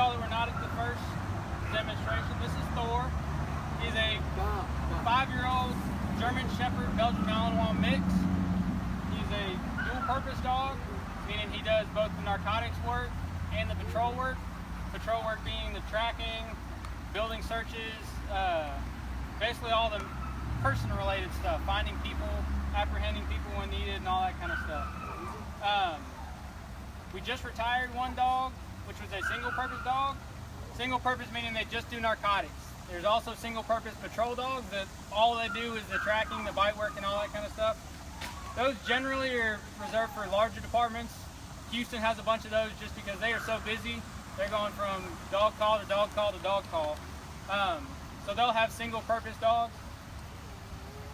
y'all that were not at the first demonstration, this is Thor. He's a 5-year-old German Shepherd Belgian Malinois mix. He's a dual-purpose dog, meaning he does both the narcotics work and the patrol work. Patrol work being the tracking, building searches, basically all the person-related stuff, finding people, apprehending people when needed, and all that kind of stuff. We just retired one dog, which was a single-purpose dog. Single-purpose meaning they just do narcotics. There's also single-purpose patrol dogs that all they do is the tracking, the bite work, and all that kind of stuff. Those generally are reserved for larger departments. Houston has a bunch of those just because they are so busy. They're going from dog call to dog call to dog call. So they'll have single-purpose dogs.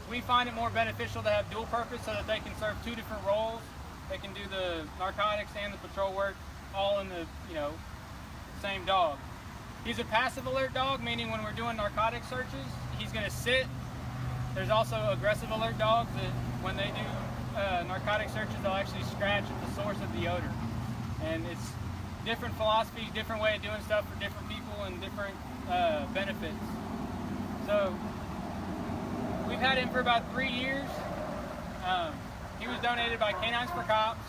We find it more beneficial to have dual-purpose so that they can serve 2 different roles. They can do the narcotics and the patrol work all in the same dog. He's a passive alert dog, meaning when we're doing narcotic searches, he's going to sit. There's also aggressive alert dogs that when they do narcotic searches, they'll actually scratch at the source of the odor. And it's different philosophies, different way of doing stuff for different people and different benefits. So we've had him for about 3 years. He was donated by Canines for Cops.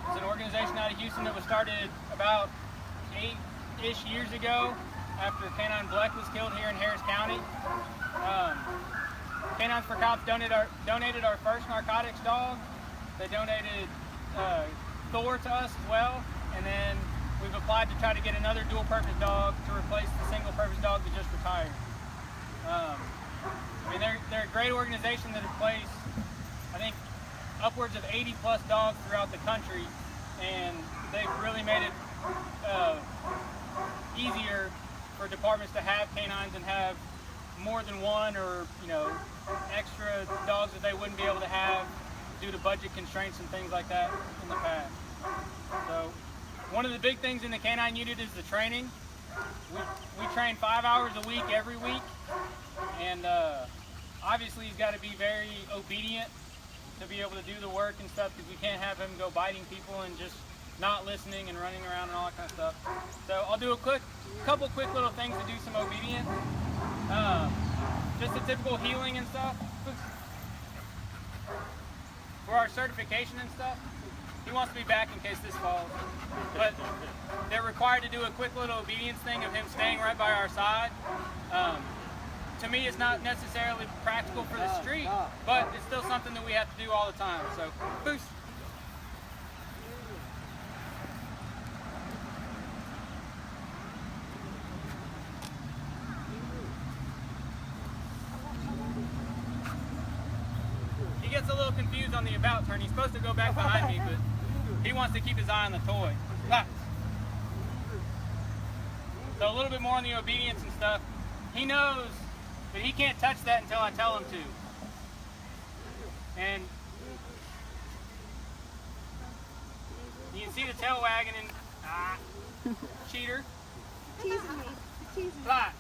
It's an organization out of Houston that was started about 8-ish years ago after Canine Bleck was killed here in Harris County. Canines for Cops donated our first narcotics dog. They donated Thor to us as well, and then we've applied to try to get another dual-purpose dog to replace the single-purpose dog that just retired. I mean, they're a great organization that has placed, I think, upwards of 80 plus dogs throughout the country, and they've really made it easier for departments to have canines and have more than one or extra dogs that they wouldn't be able to have due to budget constraints and things like that in the past. So one of the big things in the canine unit is the training. We train 5 hours a week every week, and obviously he's got to be very obedient to be able to do the work and stuff, because we can't have him go biting people and just not listening and running around and all that kind of stuff. So I'll do a couple quick little things to do some obedience. Just the typical healing and stuff. For our certification and stuff, he wants to be back in case this falls. But they're required to do a quick little obedience thing of him staying right by our side. To me, it's not necessarily practical for the street, but it's still something that we have to do all the time. So, boost. He gets a little confused on the about turn. He's supposed to go back behind me, but he wants to keep his eye on the toy. So a little bit more on the obedience and stuff. He knows but he can't touch that until I tell him to. And you can see the tail wagging and cheater. Teasing me. Teasing me. Fly.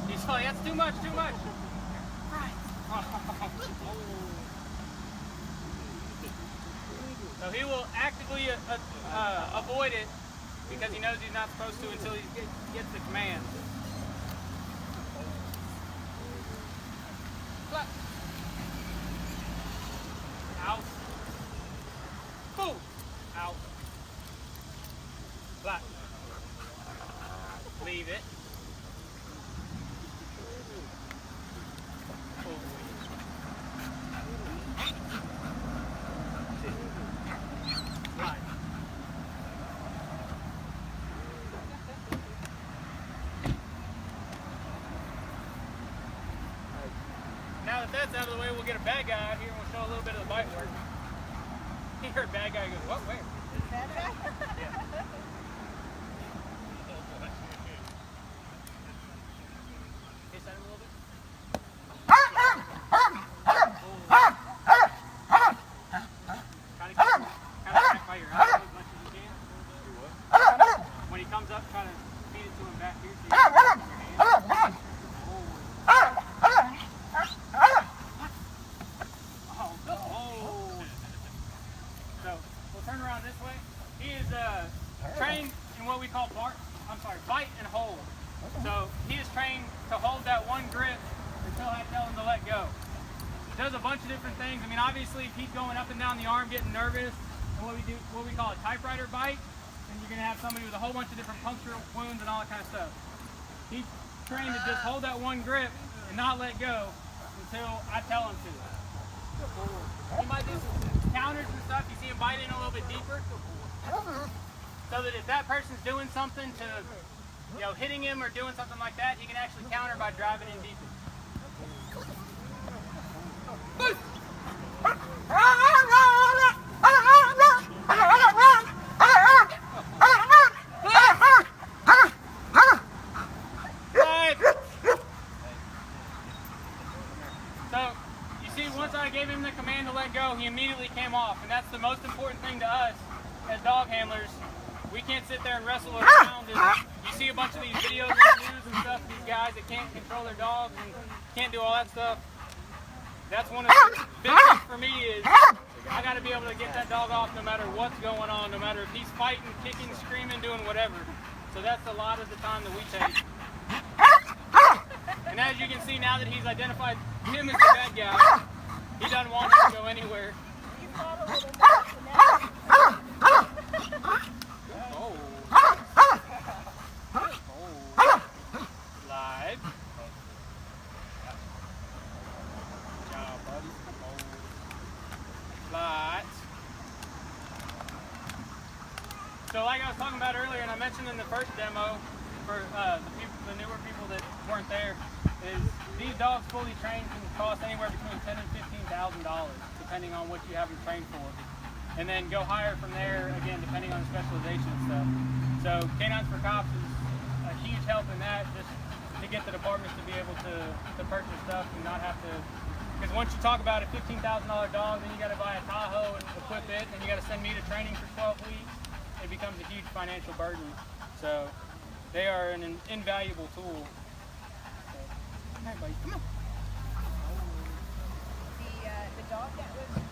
He's like, that's too much, too much. So he will actively avoid it because he knows he's not supposed to until he gets the command. Flat. Out. Boom. Out. Flat. Leave it. Now that that's out of the way, we'll get a bad guy out here and we'll show a little bit of the bite work. He heard bad guy, he goes, what, where? Bad guy? Yeah. Kiss at him a little bit. Try to back by your eyes as much as you can. When he comes up, try to feed it to him back here so you can your hand. is trained in what we call bite and hold. So he is trained to hold that one grip until I tell him to let go. Does a bunch of different things. I mean, obviously, if he's going up and down the arm, getting nervous, and what we call a typewriter bite, then you're gonna have somebody with a whole bunch of different puncture wounds and all that kind of stuff. He's trained to just hold that one grip and not let go until I tell him to. He might do some counters and stuff. You see him bite in a little bit deeper, so that if that person's doing something to, hitting him or doing something like that, he can actually counter by driving in deeper. So, you see, once I gave him the command to let go, he immediately came off, and that's the most important thing to us as dog handlers. We can't sit there and wrestle around. You see a bunch of these videos on the news and stuff, these guys that can't control their dogs and can't do all that stuff. That's one of the big things for me is I got to be able to get that dog off no matter what's going on, no matter if he's fighting, kicking, screaming, doing whatever. So that's a lot of the time that we take. And as you can see, now that he's identified him as the bad guy, he doesn't want him to go anywhere. Live. Good job, buddy. Lights. So like I was talking about earlier, and I mentioned in the first demo, for the newer people that weren't there, is these dogs fully trained can cost anywhere between $10,000 and $15,000, depending on what you have them trained for. And then go higher from there, again, depending on the specialization and stuff. So Canines for Cops is a huge help in that, just to get the departments to be able to purchase stuff and not have to, because once you talk about a $15,000 dog, then you got to buy a Tahoe and equip it, and you got to send me to training for 12 weeks. It becomes a huge financial burden. So they are an invaluable tool. So, all right, buddy, come on. The dog that was